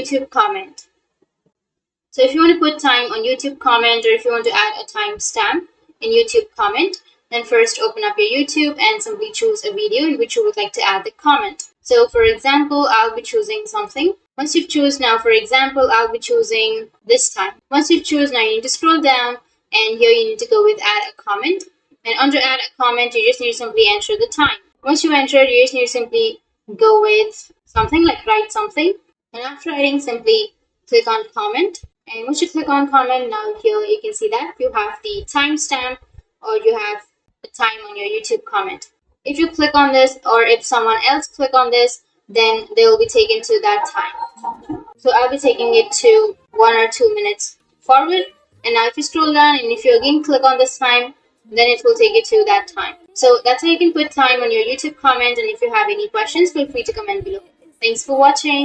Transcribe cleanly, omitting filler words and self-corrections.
YouTube comment. So if you want to put time on YouTube comment, or if you want to add a timestamp in YouTube comment, then first open up your YouTube and simply choose a video in which you would like to add the comment. So for example, I'll be choosing something. Once you've chosen, now for example, I'll be choosing this time. Once you've chosen, now you need to scroll down, and here you need to go with add a comment. And under add a comment, you just need to simply enter the time. Once you enter, you just need to simply go with something like write something. And after writing, simply click on comment. And once you click on comment, now here you can see that you have the timestamp, or you have the time on your YouTube comment. If you click on this, or if someone else click on this, then they will be taken to that time. So I'll be taking it to 1 or 2 minutes forward. And now if you scroll down, and if you again click on this time, then it will take you to that time. So that's how you can put time on your YouTube comment. And if you have any questions, feel free to comment below. Thanks for watching.